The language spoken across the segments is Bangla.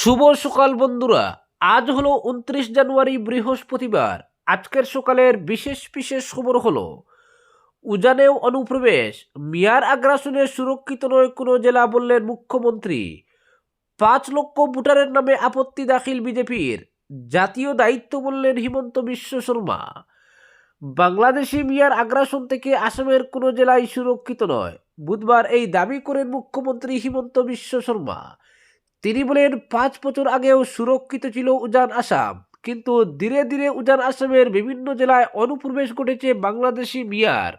শুভ সকাল বন্ধুরা। আজ হলো 29 জানুয়ারি, বৃহস্পতিবার। আজকের সকালের বিশেষ বিশেষ খবর হলো উজানেও অনুপ্রবেশ, মিয়ার আগ্রাসনে সুরক্ষিত নয় কোনো জেলা বললেন মুখ্যমন্ত্রী। 5 লক্ষ ভোটারের নামে আপত্তি দাখিল বিজেপির, জাতীয় দায়িত্ব বললেন হিমন্ত বিশ্ব শর্মা। বাংলাদেশি মিয়ার আগ্রাসন থেকে আসামের কোনো জেলাই সুরক্ষিত নয়, বুধবার এই দাবি করেন মুখ্যমন্ত্রী হিমন্ত বিশ্ব শর্মা। তিনি বলেন 5 বছর আগেও সুরক্ষিত ছিল উজান আসাম, কিন্তু ধীরে ধীরে উজান আসামের বিভিন্ন জেলায় অনুপ্রবেশ ঘটেছে বাংলাদেশি মিয়ার।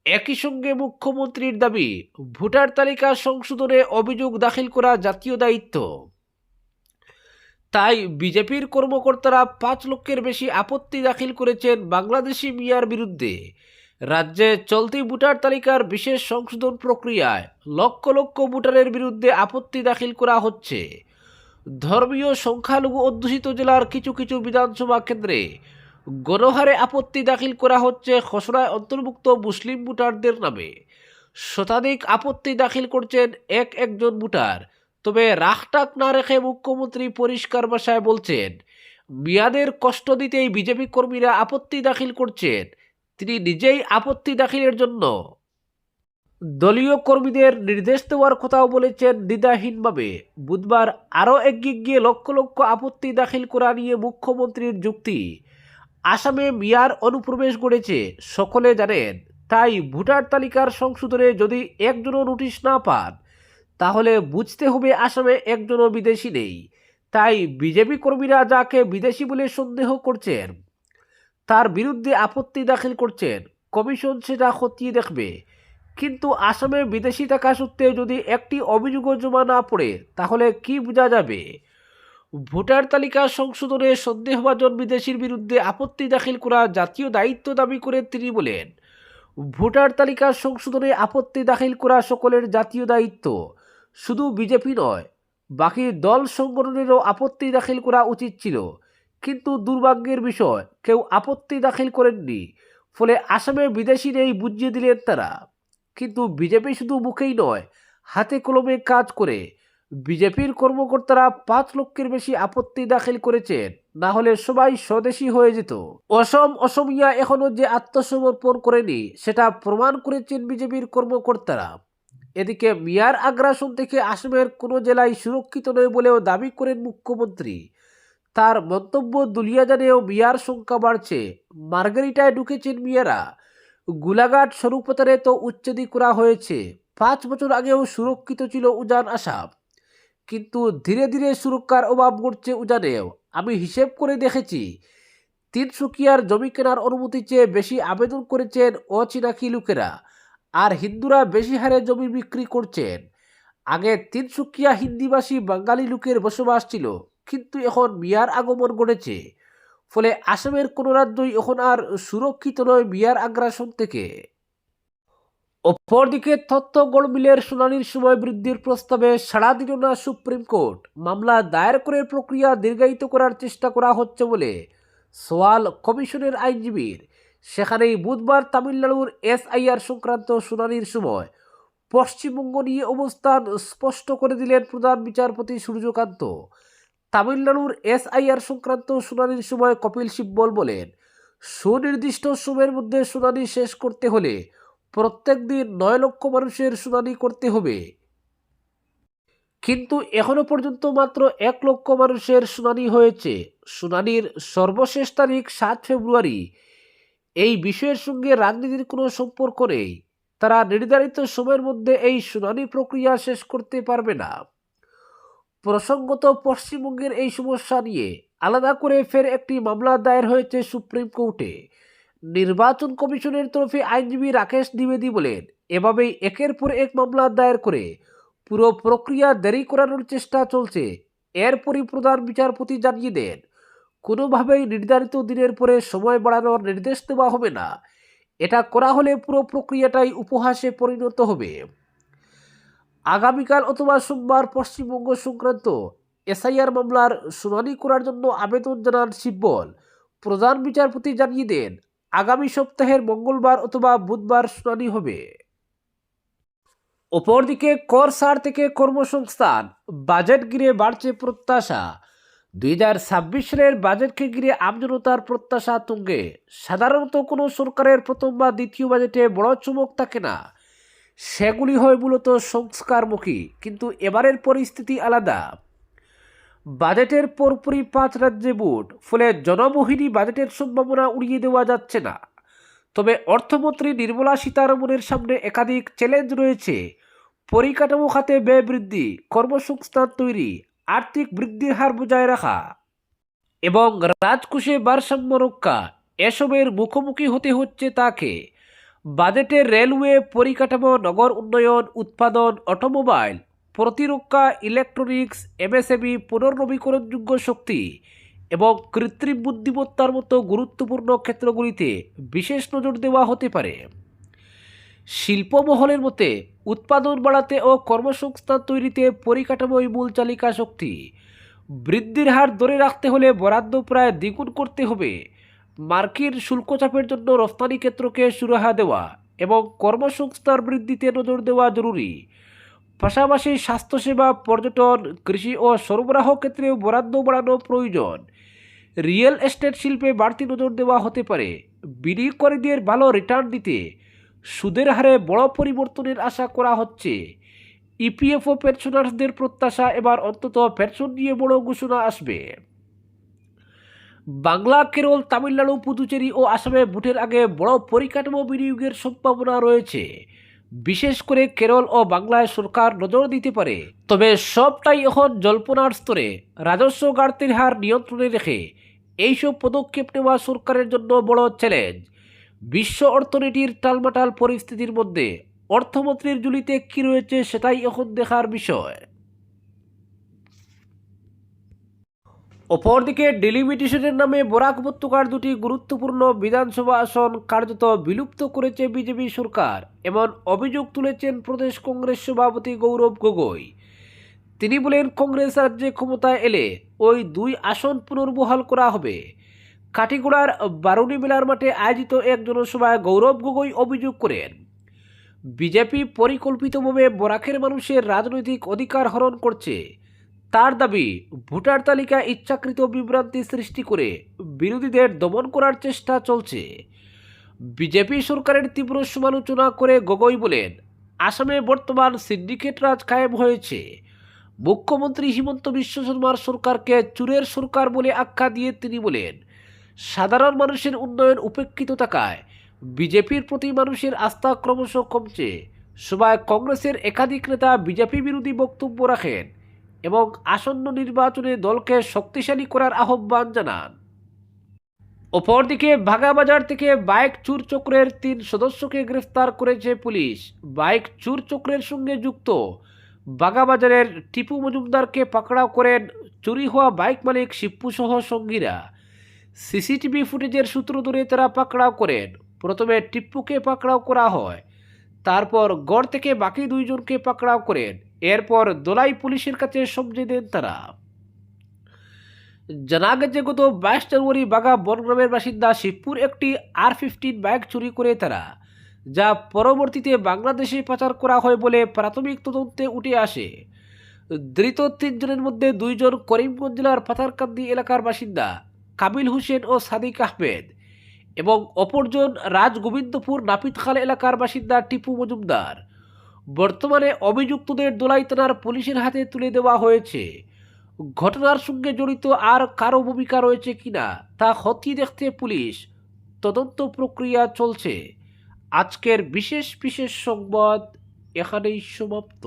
একই সঙ্গে মুখ্যমন্ত্রীর দাবি, ভোটার তালিকা সংশোধনে অভিযোগ দাখিল করা জাতীয় দায়িত্ব। তাই বিজেপির কর্মকর্তারা 5 লক্ষের বেশি আপত্তি দাখিল করেছেন বাংলাদেশি মিয়ার বিরুদ্ধে। রাজ্যে চলতি ভোটার তালিকার বিশেষ সংশোধন প্রক্রিয়ায় লক্ষ লক্ষ ভোটারের বিরুদ্ধে আপত্তি দাখিল করা হচ্ছে। ধর্মীয় সংখ্যালঘু অধ্যুষিত জেলার কিছু কিছু বিধানসভা কেন্দ্রে গণহারে আপত্তি দাখিল করা হচ্ছে খসড়ায় অন্তর্ভুক্ত মুসলিম ভোটারদের নামে। শতাধিক আপত্তি দাখিল করছেন একজন ভোটার। তবে রাখটাক না রেখে মুখ্যমন্ত্রী পরিষ্কার ভাষায় বলছেন, মিয়াদের কষ্ট দিতেই বিজেপি কর্মীরা আপত্তি দাখিল করছেন। তিনি নিজেই আপত্তি দাখিলের জন্য দলীয় কর্মীদের নির্দেশ দেওয়ার কথাও বলেছেন দ্বিধাহীনভাবে। বুধবার আরও এগিয়ে গিয়ে লক্ষ লক্ষ আপত্তি দাখিল করা নিয়ে মুখ্যমন্ত্রীর যুক্তি, আসামে মিয়ার অনুপ্রবেশ ঘটেছে সকলে জানেন, তাই ভোটার তালিকার সংশোধনে যদি একজনও নোটিশ না পান তাহলে বুঝতে হবে আসামে একজনও বিদেশি নেই। তাই বিজেপি কর্মীরা যাকে বিদেশি বলে সন্দেহ করছেন তার বিরুদ্ধে আপত্তি দাখিল করছেন। কমিশন সেটা খতিয়ে দেখবে, কিন্তু আসামে বিদেশি থাকা সত্ত্বেও যদি একটি অভিযোগও জমা না পড়ে তাহলে কি বোঝা যাবে? ভোটার তালিকা সংশোধনে সন্দেহভাজন বিদেশির বিরুদ্ধে আপত্তি দাখিল করা জাতীয় দায়িত্ব দাবি করে তিনি বলেন, ভোটার তালিকা সংশোধনে আপত্তি দাখিল করা সকলের জাতীয় দায়িত্ব। শুধু বিজেপি নয়, বাকি দল সংগঠনেরও আপত্তি দাখিল করা উচিত ছিল, কিন্তু দুর্ভাগ্যের বিষয় কেউ আপত্তি দাখিল করেননি। ফলে আসামে বিদেশি নেই বুঝিয়ে দিলেন তারা। কিন্তু বিজেপি শুধু মুখেই নয়, হাতে কলমে কাজ করে। বিজেপির কর্মকর্তারা 5 লক্ষের বেশি আপত্তি দাখিল করেছেন, না হলে সবাই স্বদেশী হয়ে যেত। অসমিয়া এখনো যে আত্মসমর্পণ করেনি সেটা প্রমাণ করেছেন বিজেপির কর্মকর্তারা। এদিকে মিয়ার আগ্রাসন থেকে আসামের কোনো জেলায় সুরক্ষিত নয় বলেও দাবি করেন মুখ্যমন্ত্রী। তার মন্তব্য, দুলিয়াজানেও মিয়ার সংখ্যা বাড়ছে। মার্গারিটায় ঢুকেছেন মিয়ারা, গোলাঘাট স্বরূপতারে তো উচ্ছেদি করা হয়েছে। 5 বছর আগেও সুরক্ষিত ছিল উজান আসাম, কিন্তু ধীরে ধীরে সুরক্ষার অভাব ঘটছে উজানেও। আমি হিসেব করে দেখেছি, তিনসুকিয়ার জমি কেনার অনুমতি চেয়ে বেশি আবেদন করেছেন অচিনাকি লোকেরা, আর হিন্দুরা বেশি হারে জমি বিক্রি করছেন। আগে তিনসুকিয়া হিন্দিভাষী বাঙালি লোকের বসবাস ছিল, কিন্তু এখন মিয়ার আগমন ঘটেছে। ফলে আসামের কোনো রাজ্যই এখন আর সুরক্ষিত নয় মিয়ার আগ্রাসন থেকে। অপরদিকে তথ্য গড়মিলের শুনানির সময় বৃদ্ধির প্রস্তাবে সাড়া দিল না সুপ্রিম কোর্ট। মামলা দায়ের করে প্রক্রিয়া দীর্ঘায়িত করার চেষ্টা করা হচ্ছে বলে সওয়াল কমিশনের আইনজীবীর। সেখানেই বুধবার তামিলনাড়ুর এসআইআর সংক্রান্ত শুনানির সময় পশ্চিমবঙ্গ নিয়ে অবস্থান স্পষ্ট করে দিলেন প্রধান বিচারপতি সূর্যকান্ত। তামিলনাড়ুর এসআইআর সংক্রান্ত শুনানির সময় কপিল সিব্বল বলেন, সুনির্দিষ্ট সময়ের মধ্যে শুনানি শেষ করতে হলে প্রত্যেক দিন 9 লক্ষ মানুষের শুনানি করতে হবে, কিন্তু এখনো পর্যন্ত মাত্র 1 লক্ষ মানুষের শুনানি হয়েছে। শুনানির সর্বশেষ তারিখ 7 ফেব্রুয়ারি। এই বিষয়ের সঙ্গে রাজনীতির কোনো সম্পর্ক নেই। তারা নির্ধারিত সময়ের মধ্যে এই শুনানি প্রক্রিয়া শেষ করতে পারবে না। প্রসঙ্গত, পশ্চিমবঙ্গের এই সমস্যা নিয়ে আলাদা করে ফের একটি মামলা দায়ের হয়েছে সুপ্রিম কোর্টে। নির্বাচন কমিশনের তরফে আইনজীবী রাকেশ দ্বিবেদী বলেন, এভাবেই একের পর এক মামলা দায়ের করে পুরো প্রক্রিয়া দেরি করানোর চেষ্টা চলছে। এরপরই প্রধান বিচারপতি জানিয়ে দেন, কোনোভাবেই নির্ধারিত দিনের পরে সময় বাড়ানোর নির্দেশ দেওয়া হবে না। এটা করা হলে পুরো প্রক্রিয়াটাই উপহাসে পরিণত হবে। আগামীকাল অথবা সোমবার পশ্চিমবঙ্গ সংক্রান্ত এসআইআর মামলার শুনানি করার জন্য আবেদন জানান সিব্বল। প্রধান বিচারপতি জানিয়ে দেন, আগামী সপ্তাহের মঙ্গলবার অথবা বুধবার শুনানি হবে। অপরদিকে কর ছাড় থেকে কর্মসংস্থান, বাজেট ঘিরে বাড়ছে প্রত্যাশা। 2026 সালের বাজেটকে ঘিরে আমজনতার প্রত্যাশা তুঙ্গে। সাধারণত কোনো সরকারের প্রথম বা দ্বিতীয় বাজেটে বড় চমক থাকে না, সেগুলি হয় মূলত সংস্কারমুখী। কিন্তু এবারের পরিস্থিতি আলাদা। বাজেটের পরপরই 5 রাজ্যে ভোট, ফলে জনমোহিনী বাজেটের সম্ভাবনা উড়িয়ে দেওয়া যাচ্ছে না। তবে অর্থমন্ত্রী নির্মলা সীতারমণের সামনে একাধিক চ্যালেঞ্জ রয়েছে। পরিকাঠামো খাতে ব্যয় বৃদ্ধি, কর্মসংস্থান তৈরি, আর্থিক বৃদ্ধির হার বজায় রাখা এবং রাজকোষে ভারসাম্য রক্ষা, এসবের মুখোমুখি হতে হচ্ছে তাকে। বাজেটে রেলওয়ে, পরিকাঠামো, নগর উন্নয়ন, উৎপাদন, অটোমোবাইল, প্রতিরক্ষা, ইলেকট্রনিক্স, এমএসএমই, পুনর্নবীকরণযোগ্য শক্তি এবং কৃত্রিম বুদ্ধিমত্তার মতো গুরুত্বপূর্ণ ক্ষেত্রগুলিতে বিশেষ নজর দেওয়া হতে পারে। শিল্পমহলের মতে উৎপাদন বাড়াতে ও কর্মসংস্থান তৈরিতে পরিকাঠামোই মূল চালিকা শক্তি। বৃদ্ধির হার ধরে রাখতে হলে বরাদ্দ প্রায় দ্বিগুণ করতে হবে। মার্কিন শুল্ক চাপের জন্য রপ্তানি ক্ষেত্রকে সুরাহা দেওয়া এবং কর্মসংস্থান বৃদ্ধিতে নজর দেওয়া জরুরি। পাশাপাশি স্বাস্থ্যসেবা, পর্যটন, কৃষি ও সরবরাহ ক্ষেত্রেও বরাদ্দ বাড়ানো প্রয়োজন। রিয়েল এস্টেট শিল্পে বাড়তি নজর দেওয়া হতে পারে। বিনিয়োগকারীদের ভালো রিটার্ন দিতে সুদের হারে বড় পরিবর্তনের আশা করা হচ্ছে। ইপিএফও পেনশনারদের প্রত্যাশা, এবার অন্তত পেনশন নিয়ে বড় ঘোষণা আসবে। বাংলা, কেরল, তামিলনাড়ু, পুদুচেরি ও আসামে ভোটের আগে বড় পরিকাঠামো বিনিয়োগের সম্ভাবনা রয়েছে। বিশেষ করে কেরল ও বাংলায় সরকার নজর দিতে পারে। তবে সবটাই এখন জল্পনার স্তরে। রাজস্ব ঘাটতির হার নিয়ন্ত্রণে রেখে এইসব পদক্ষেপ নেওয়া সরকারের জন্য বড় চ্যালেঞ্জ। বিশ্ব অর্থনীতির টালমাটাল পরিস্থিতির মধ্যে অর্থমন্ত্রীর ঝুলিতে কী রয়েছে সেটাই এখন দেখার বিষয়। অপরদিকে ডিলিমিটেশনের নামে বরাক উপত্যকার দুটি গুরুত্বপূর্ণ বিধানসভা আসন কার্যত বিলুপ্ত করেছে বিজেপি সরকার, এমন অভিযোগ তুলেছেন প্রদেশ কংগ্রেস সভাপতি গৌরব গগৈ। তিনি বলেন, কংগ্রেস রাজ্যে ক্ষমতায় এলে ওই 2 আসন পুনর্বহাল করা হবে। কাটিগড়ার বারুণী মেলার মাঠে আয়োজিত এক জনসভায় গৌরব গগৈ অভিযোগ করেন, বিজেপি পরিকল্পিতভাবে বরাকের মানুষের রাজনৈতিক অধিকার হরণ করছে। তার দাবি, ভোটার তালিকায় ইচ্ছাকৃত বিভ্রান্তি সৃষ্টি করে বিরোধীদের দমন করার চেষ্টা চলছে। বিজেপি সরকারের তীব্র সমালোচনা করে গগৈ বলেন, আসামে বর্তমান সিন্ডিকেট রাজ কায়েম হয়েছে। মুখ্যমন্ত্রী হিমন্ত বিশ্ব শর্মার সরকারকে চুরের সরকার বলে আখ্যা দিয়ে তিনি বলেন, সাধারণ মানুষের উন্নয়ন উপেক্ষিত থাকায় বিজেপির প্রতি মানুষের আস্থা ক্রমশ কমছে। সভায় কংগ্রেসের একাধিক নেতা বিজেপি বিরোধী বক্তব্য রাখেন এবং আসন্ন নির্বাচনে দলকে শক্তিশালী করার আহ্বান জানান। অপরদিকে ভাগাবাজার থেকে বাইক চুর চক্রের 3 সদস্যকে গ্রেফতার করেছে পুলিশ। বাইক চুর চক্রের সঙ্গে যুক্ত বাগাবাজারের টিপু মজুমদারকে পাকড়াও করেন চুরি হওয়া বাইক মালিক শিপ্পু সহ সঙ্গীরা। সিসিটিভি ফুটেজের সূত্র ধরে তারা পাকড়াও করেন। প্রথমে টিপ্পুকে পাকড়াও করা হয়, তারপর গড় থেকে বাকি 2 জনকে পাকড়াও করেন। এরপর দোলাই পুলিশের কাছে সমঝে দেন তারা। জানা গেছে, গত 22 জানুয়ারি বাগা বনগ্রামের বাসিন্দা শিবপুর একটি R15 বাইক চুরি করে তারা, যা পরবর্তীতে বাংলাদেশে পাচার করা হয় বলে প্রাথমিক তদন্তে উঠে আসে। ধৃত 3 জনের মধ্যে 2 জন করিমগঞ্জ জেলার পাথারকান্দি এলাকার বাসিন্দা কাবিল হোসেন ও সাদিক আহমেদ এবং অপরজন রাজগোবিন্দপুর নাপিতখাল এলাকার বাসিন্দা টিপু মজুমদার। বর্তমানে অভিযুক্তদের দোলাই থানার পুলিশের হাতে তুলে দেওয়া হয়েছে। ঘটনার সঙ্গে জড়িত আর কারো ভূমিকা রয়েছে কিনা তা খতিয়ে দেখতে পুলিশ তদন্ত প্রক্রিয়া চলছে। আজকের বিশেষ সংবাদ এখানেই সমাপ্ত।